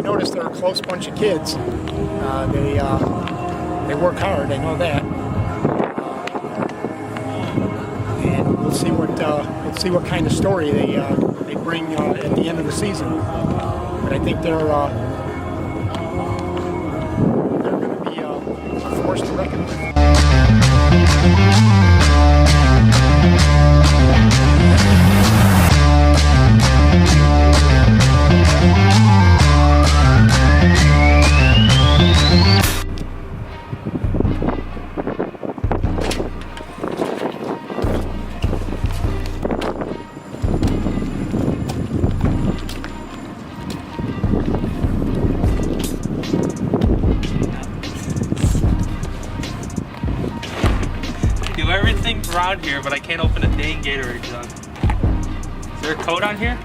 noticed they're a close bunch of kids. They work hard. I know that. And we'll see what kind of story they bring at the end of the season. But I think they're going to be a force to reckon with. Do everything around here, but I can't open a dang Gatorade jug. Is there a code on here?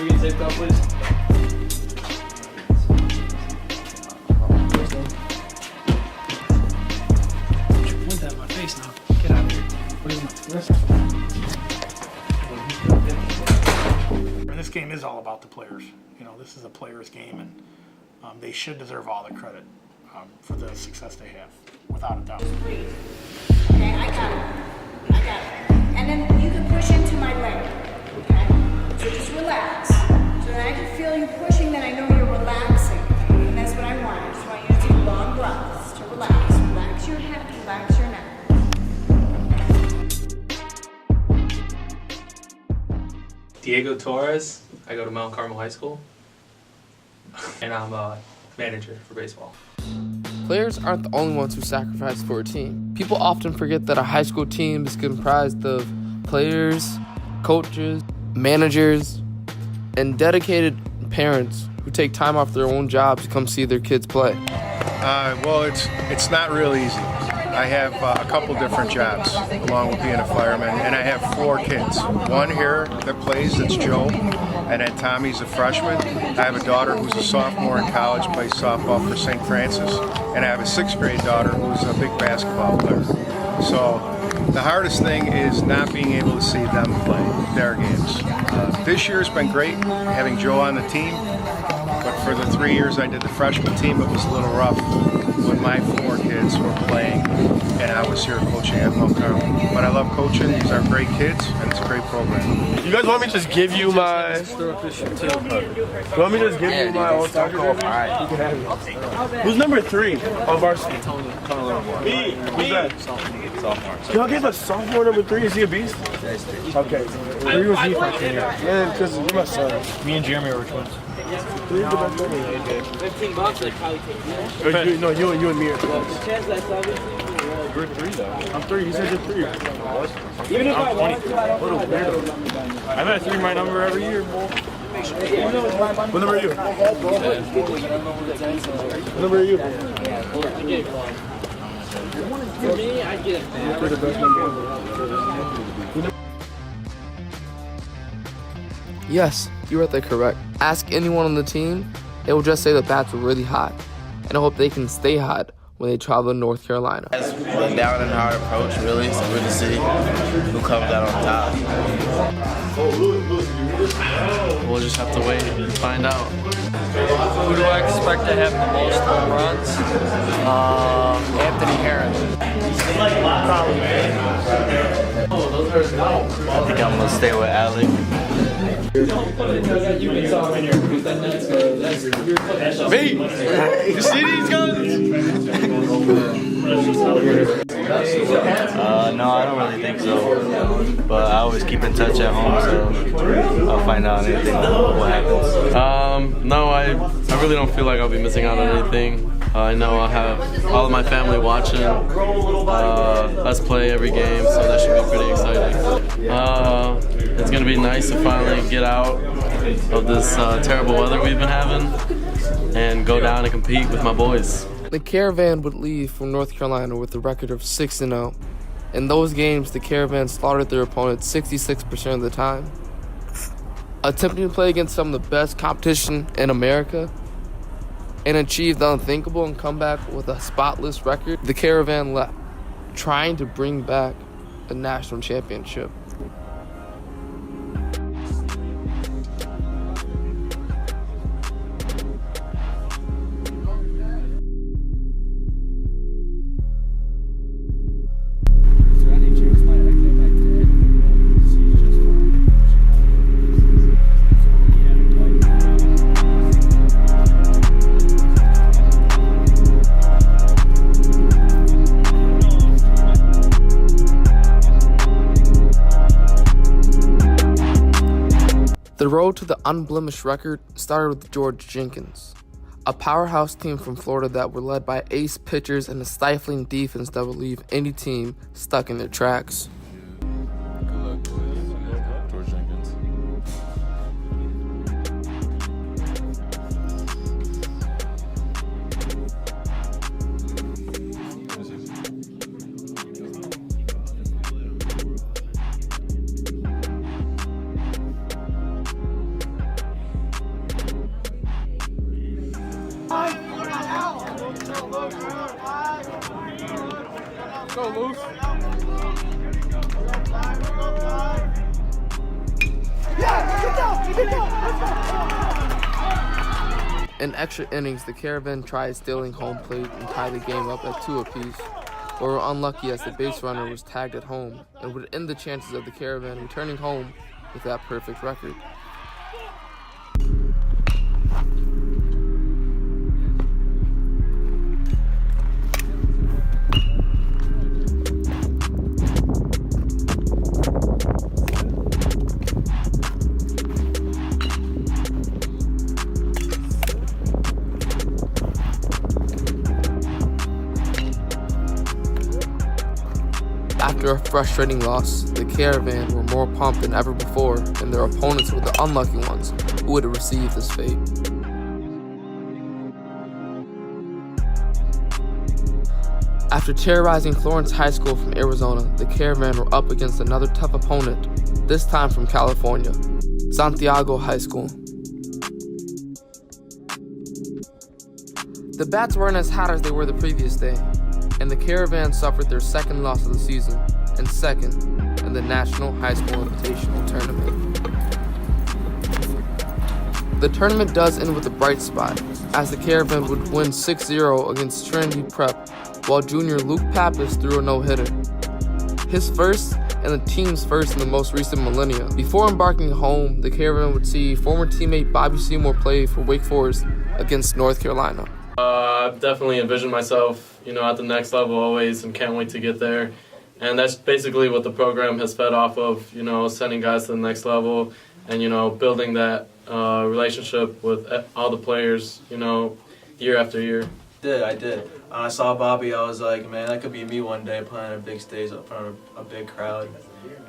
We can take that, please. Point that in my face now. Get out of here. And this game is all about the players. You know, this is a players' game, and they should deserve all the credit for the success they have, without a doubt. Okay, I got it. And then you can push into my leg. Okay? So just relax. So that I can feel you pushing, then I know you're relaxing. And that's what I want. I just want you to take long breaths to relax. Relax your head, relax your neck. Diego Torres. I go to Mount Carmel High School. And I'm a manager for baseball. Players aren't the only ones who sacrifice for a team. People often forget that a high school team is comprised of players, coaches, managers, and dedicated parents who take time off their own jobs to come see their kids play. Well, it's not real easy. I have a couple different jobs along with being a fireman, and I have 4 kids. One here that plays, that's Joe, and then Tommy's a freshman. I have a daughter who's a sophomore in college, plays softball for St. Francis, and I have a 6th grade daughter who's a big basketball player. So the hardest thing is not being able to see them play their games. This year's been great having Joe on the team, but for the 3 years I did the freshman team, it was a little rough when my 4 kids were playing and I was here coaching at Mount Carmel. But I love coaching, these are great kids, and it's a great program. You guys want me to just give you my... You want me to just give you my all-star jersey? Alright, you can have it. Who's number 3 on varsity? Me. Who's that? Sophomore. Y'all gave a sophomore number 3? Is he a beast? Okay. Where was he freshman year? Man, because you're my son. Me and Jeremy were twins. $15, I'd probably take you. No, you and me are 12. You're 3 though. I'm 3. He said you're 3. Even if I wanted to, I don't know. I've had 3 my number every year, boy. What number are you? What number are you? For me, I get it. You're the best number ever. Yes, you read that correct. Ask anyone on the team, they will just say the bats were really hot. And I hope they can stay hot when they travel to North Carolina. It's a down and hard approach, really, so we're to see who comes out on top. We'll just have to wait and find out. Who do I expect to have the most home runs? Anthony Herron. I think I'm going to stay with Alec. Me? You see these guns? No, I don't really think so. But I always keep in touch at home, so I'll find out anything what happens. No, I really don't feel like I'll be missing out on anything. I know I'll have all of my family watching us play every game, so that should be pretty exciting. It's gonna be nice to finally get out of this terrible weather we've been having and go down and compete with my boys. The Caravan would leave from North Carolina with a record of 6-0. In those games, the Caravan slaughtered their opponents 66% of the time. Attempting to play against some of the best competition in America and achieve the unthinkable and come back with a spotless record, the Caravan left, trying to bring back a national championship. The road to the unblemished record started with George Jenkins, a powerhouse team from Florida that were led by ace pitchers and a stifling defense that would leave any team stuck in their tracks. George Jenkins. Go, Luke. In extra innings, the Caravan tried stealing home plate and tied the game up at 2 apiece, but were unlucky as the base runner was tagged at home and would end the chances of the Caravan returning home with that perfect record. After a frustrating loss, the Caravan were more pumped than ever before, and their opponents were the unlucky ones who would have received this fate. After terrorizing Florence High School from Arizona, the Caravan were up against another tough opponent, this time from California, Santiago High School. The bats weren't as hot as they were the previous day, and the Caravan suffered their second loss of the season and second in the National High School Invitational Tournament. The tournament does end with a bright spot, as the Caravan would win 6-0 against Trinity Prep, while junior Luke Pappas threw a no-hitter. His first and the team's first in the most recent millennia. Before embarking home, the Caravan would see former teammate Bobby Seymour play for Wake Forest against North Carolina. I've definitely envisioned myself, at the next level always, and can't wait to get there. And that's basically what the program has fed off of, sending guys to the next level and, building that relationship with all the players, year after year. I did. When I saw Bobby, I was like, man, that could be me one day playing on a big stage in front of a big crowd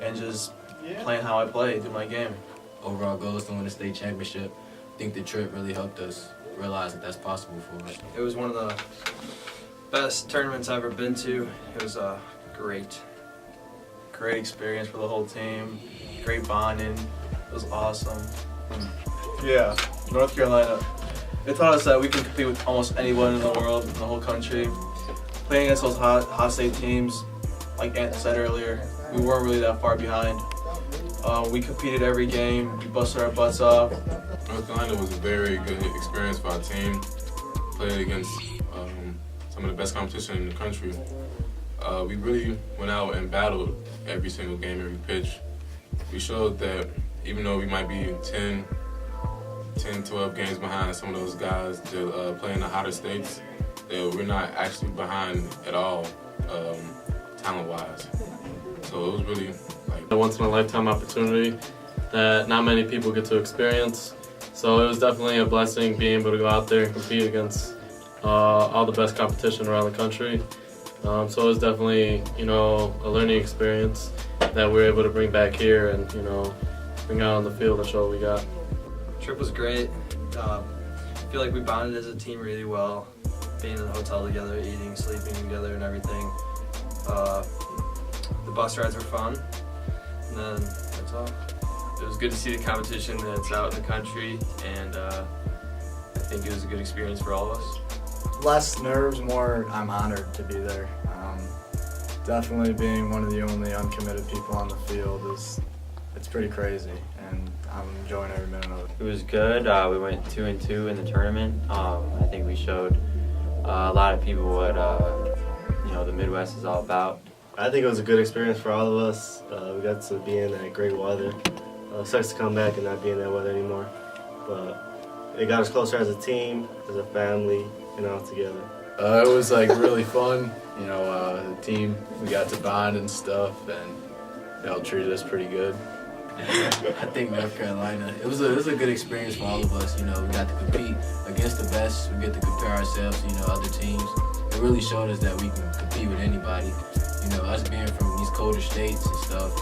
and just playing how I play, do my game. Overall goal is to win a state championship. I think the trip really helped us realize that that's possible for us. It was one of the best tournaments I've ever been to. It was great experience for the whole team, great bonding. It was awesome. Yeah, North Carolina. It taught us that we can compete with almost anyone in the world, in the whole country. Playing against those hot state teams, like Ant said earlier, we weren't really that far behind. We competed every game, we busted our butts off. North Carolina was a very good experience for our team. Played against some of the best competition in the country. We really went out and battled every single game, every pitch. We showed that even though we might be 10, 12 games behind some of those guys that play in the hotter states, that we're not actually behind at all, talent-wise. So it was really like a once-in-a-lifetime opportunity that not many people get to experience. So it was definitely a blessing being able to go out there and compete against all the best competition around the country. So it was definitely, you know, a learning experience that we were able to bring back here and, you know, bring out on the field and show what we got. Trip was great. I feel like we bonded as a team really well, being in the hotel together, eating, sleeping together and everything. The bus rides were fun, and then that's all. It was good to see the competition that's out in the country, and I think it was a good experience for all of us. Less nerves, more I'm honored to be there. Definitely being one of the only uncommitted people on the field it's pretty crazy, and I'm enjoying every minute of it. It was good. We went 2-2 in the tournament. I think we showed a lot of people what you know, the Midwest is all about. I think it was a good experience for all of us. We got to be in that great weather. It sucks to come back and not be in that weather anymore, but it got us closer as a team, as a family, and all together. It was like really fun. You know, the team, we got to bond and stuff, and they all treated us pretty good. I think North Carolina, it was a good experience for all of us. You know, we got to compete against the best. We get to compare ourselves to, you know, other teams. It really showed us that we can compete with anybody. You know, us being from these colder states and stuff,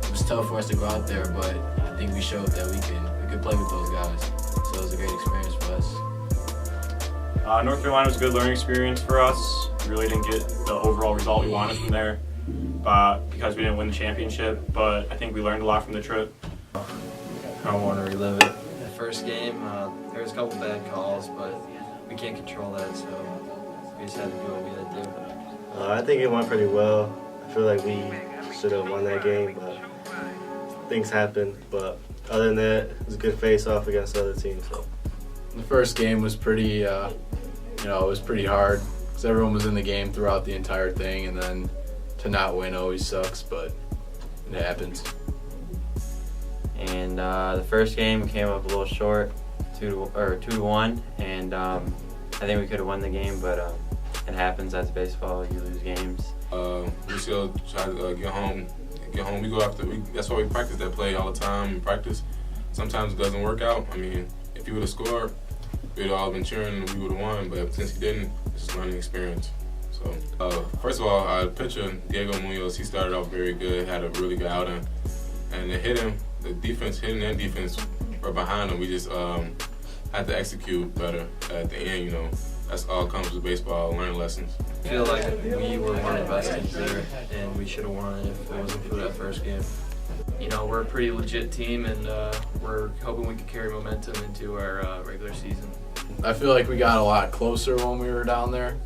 it was tough for us to go out there, but I think we showed that we could play with those guys. So it was a great experience for us. North Carolina was a good learning experience for us. We really didn't get the overall result we wanted from there because we didn't win the championship, but I think we learned a lot from the trip. I don't want to relive it. The first game, there was a couple bad calls, but we can't control that, so we just had to do what we had to do. I think it went pretty well. I feel like we should have won that game, but things happened. But other than that, it was a good face-off against other teams. So. The first game was pretty, you know, it was pretty hard because everyone was in the game throughout the entire thing, and then to not win always sucks, but it happens. And the first game came up a little short, 2-1, and I think we could have won the game, but it happens. That's baseball. You lose games. We still try to get home. We go after. That's why we practice that play all the time. In practice, sometimes it doesn't work out. I mean, if he would have scored, we'd all been cheering and we would have won. But since he didn't, it's just a learning experience. So, first of all, our pitcher Diego Munoz, he started off very good, had a really good outing, and it hit him. The defense, hitting and defense, were behind him. We just had to execute better at the end. You know, that's all comes with baseball, learning lessons. I feel like we were one of the best teams there, and we should have won if it wasn't for that first game. You know, we're a pretty legit team, and we're hoping we can carry momentum into our regular season. I feel like we got a lot closer when we were down there,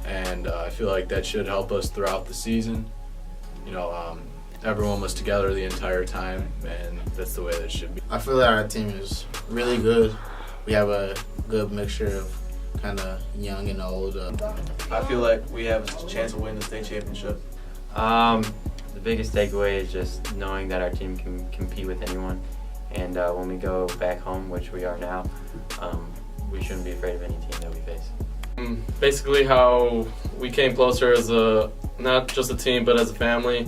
and I feel like that should help us throughout the season. You know, everyone was together the entire time, and that's the way that it should be. I feel like our team is really good. We have a good mixture of kind of young and old. I feel like we have a chance of winning the state championship. The biggest takeaway is just knowing that our team can compete with anyone, and when we go back home, which we are now, we shouldn't be afraid of any team that we face. Basically how we came closer as not just a team, but as a family,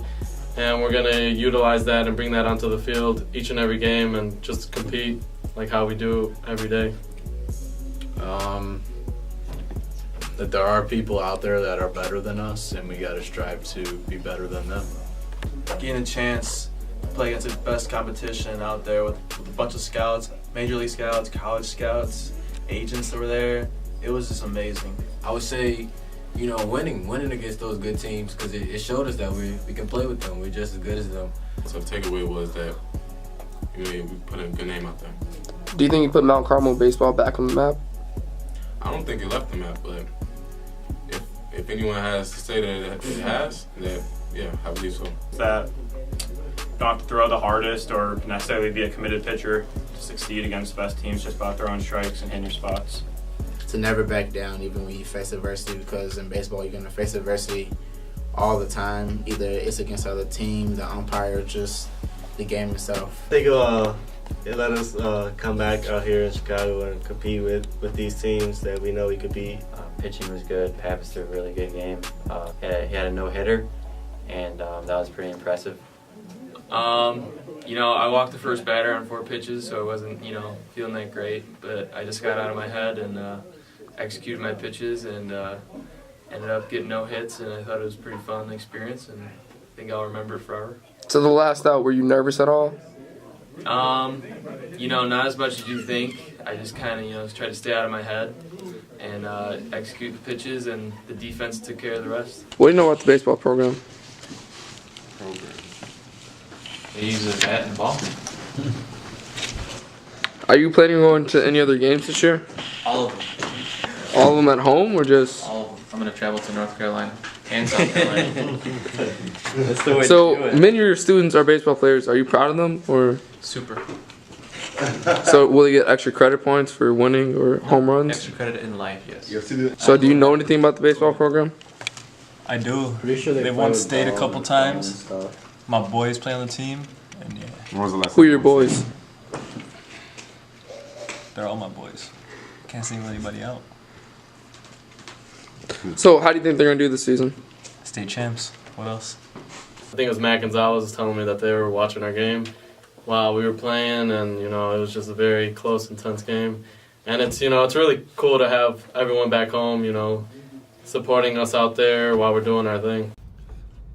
and we're going to utilize that and bring that onto the field each and every game and just compete like how we do every day. That there are people out there that are better than us, and we got to strive to be better than them. Getting a chance to play against the best competition out there with a bunch of scouts, major league scouts, college scouts, agents that were there, it was just amazing. I would say, you know, winning against those good teams, because it showed us that we can play with them. We're just as good as them. So the takeaway was that we put a good name out there. Do you think you put Mount Carmel baseball back on the map? I don't think it left the map, but if anyone has to say that it has, then yeah, I believe so. That you don't have to throw the hardest or necessarily be a committed pitcher to succeed against the best teams, just about throwing strikes and hitting your spots. To never back down even when you face adversity, because in baseball you're going to face adversity all the time. Either it's against other teams, the umpire just the game itself. I think it let us come back out here in Chicago and compete with these teams that we know we could beat. Pitching was good. Pappas threw a really good game. He had a no-hitter, and that was pretty impressive. I walked the first batter on 4 pitches, so I wasn't, feeling that great. But I just got out of my head and executed my pitches and ended up getting no hits. And I thought it was a pretty fun experience, and I think I'll remember it forever. So the last out, were you nervous at all? Not as much as you think. I just kind of, tried to stay out of my head and execute the pitches, and the defense took care of the rest. What do you know about the baseball program? They use a bat and ball. Are you planning on going to any other games this year? All of them. All of them at home, or just? All of them. I'm going to travel to North Carolina and South Carolina. That's the way So to do it. many of your students are baseball players. Are you proud of them, or? Super. So will they get extra credit points for winning or home runs? Extra credit in life, yes. So do you know anything about the baseball program? I do. Pretty sure They've once stayed a couple times. My boys play on the team, and yeah. When was the last Who are your boys? They're all my boys. Can't single anybody out. So how do you think they're gonna do this season? State champs. What else? I think it was Matt Gonzalez was telling me that they were watching our game while we were playing, and it was just a very close, intense game. And it's it's really cool to have everyone back home, supporting us out there while we're doing our thing.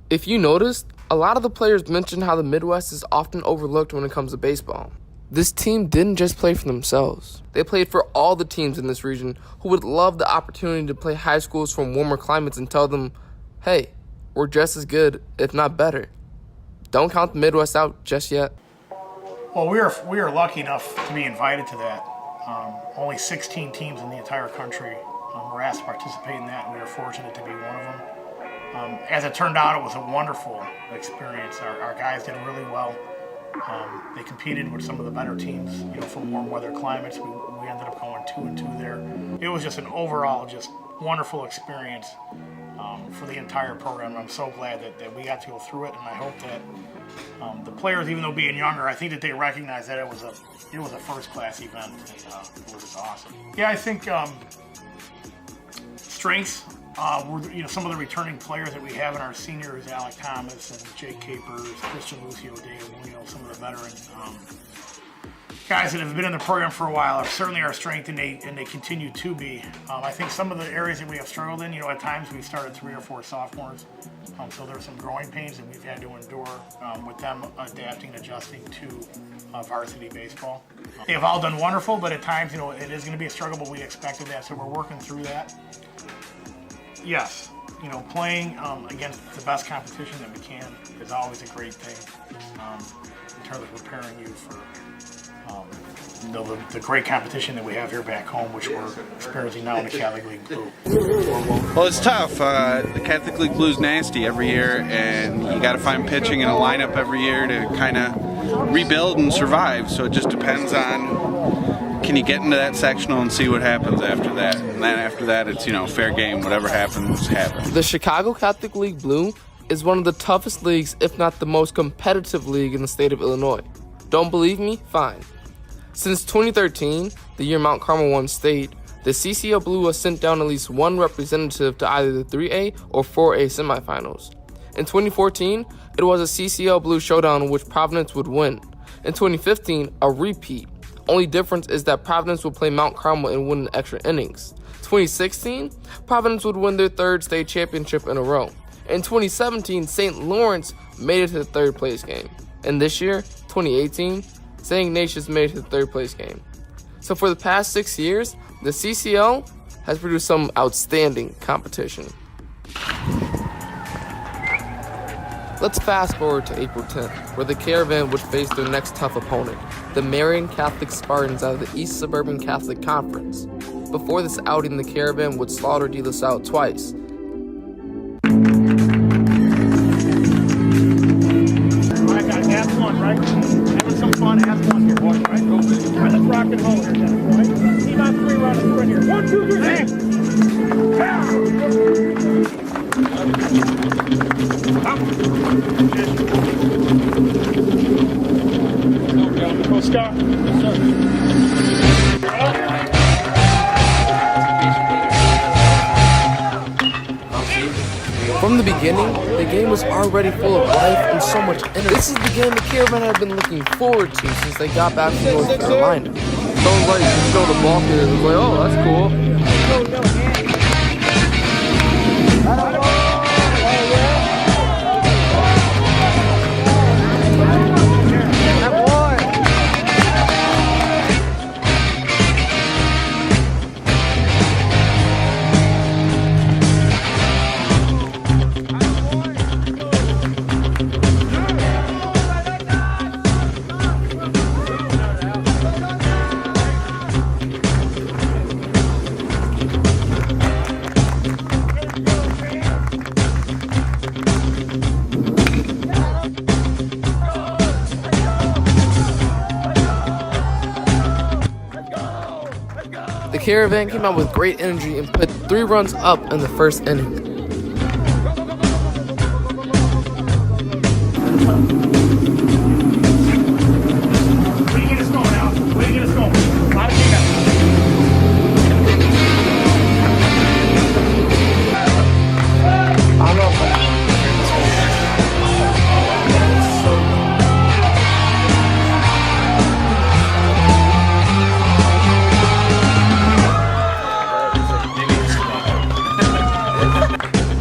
If you noticed, a lot of the players mentioned how the Midwest is often overlooked when it comes to baseball. This team didn't just play for themselves. They played for all the teams in this region who would love the opportunity to play high schools from warmer climates and tell them, hey, we're just as good, if not better. Don't count the Midwest out just yet. Well, we are lucky enough to be invited to that. Only 16 teams in the entire country were asked to participate in that, and we were fortunate to be one of them. As it turned out, it was a wonderful experience. Our guys did really well. They competed with some of the better teams, from warm weather climates. We ended up going 2-2 there. It was just an overall just wonderful experience for the entire program. I'm so glad that we got to go through it, and I hope that the players, even though being younger, I think that they recognize that it was a first-class event, and it was awesome. Yeah, I think strengths. Some of the returning players that we have in our seniors, Alec Thomas and Jake Capers, Christian Lucio, Dave, some of the veteran guys that have been in the program for a while are certainly our strength, and they continue to be. I think some of the areas that we have struggled in, at times we've started 3 or 4 sophomores, so there's some growing pains that we've had to endure with them adapting, adjusting to varsity baseball. They have all done wonderful, but at times, it is going to be a struggle, but we expected that, so we're working through that. Yes, playing against the best competition that we can is always a great thing in terms of preparing you for the great competition that we have here back home, which we're experiencing now in the Catholic League Blue. Well, it's tough. The Catholic League Blue's nasty every year, and you got to find pitching in a lineup every year to kind of rebuild and survive. So it just depends on, can you get into that sectional and see what happens after that? And then after that, it's, fair game. Whatever happens, happens. The Chicago Catholic League Blue is one of the toughest leagues, if not the most competitive league in the state of Illinois. Don't believe me? Fine. Since 2013, the year Mount Carmel won state, the CCL Blue has sent down at least one representative to either the 3A or 4A semifinals. In 2014, it was a CCL Blue showdown in which Providence would win. In 2015, a repeat. Only difference is that Providence would play Mount Carmel and win in extra innings. 2016, Providence would win their 3rd state championship in a row. In 2017, St. Lawrence made it to the 3rd place game. And this year, 2018, St. Ignatius made it to the 3rd place game. So for the past 6 years, the CCL has produced some outstanding competition. Let's fast forward to April 10th, where the Caravan would face their next tough opponent, the Marion Catholic Spartans out of the East Suburban Catholic Conference. Before this outing, the Caravan would slaughter De La Salle twice. Alright guys, have fun, right? Having some fun, have fun here, boys, right? Alright, let's rock and roll here, guys, right? Team on 3, run the sprint here. 1, 2, 3, aim! From the beginning, the game was already full of life and so much energy. This is the game the Caravan had been looking forward to since they got back from North Carolina. So it was like, you know, the ball kid was like, oh, that's cool. The Caravan came out with great energy and put 3 runs up in the first inning.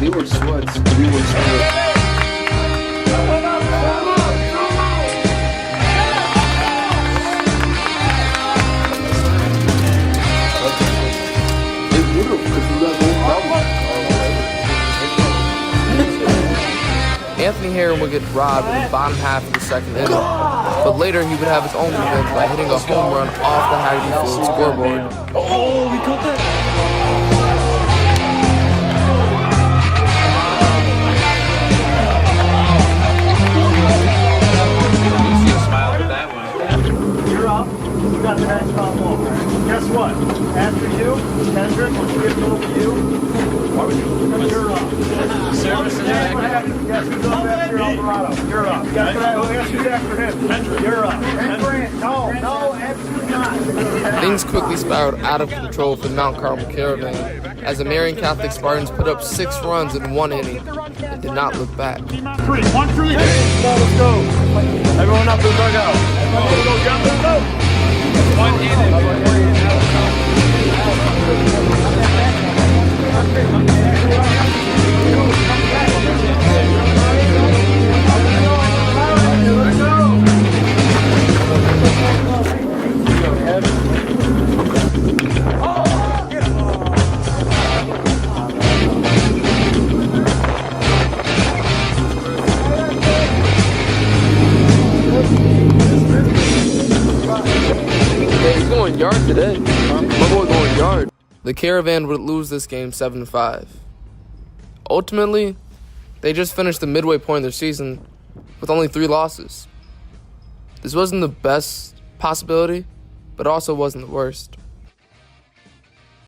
We were sweats. We were sweats. Anthony Herron would get robbed in the bottom half of the second inning, but later he would have his own revenge by hitting a home run off the Haggerty Field scoreboard. Oh, we got that. You're up. You got the next top ball. Guess what? After you, Kendrick, we'll give it over to you. Why would you? You're up. Service and guess who's up after Alvarado? You're up. Guess who's after him? Kendrick. You're up. No, absolutely not. Things quickly spiraled out of control for Mount Carmel Caravan as the Marian Catholic Spartans put up 6 runs in 1 inning and did not look back. 3, 1 through the game. Let's go. Everyone up to the dugout. Everyone go jump and go. 1 inning. He's going yard today. My boy going yard. The Caravan would lose this game 7-5. Ultimately, they just finished the midway point of their season with only 3 losses. This wasn't the best possibility, but also wasn't the worst.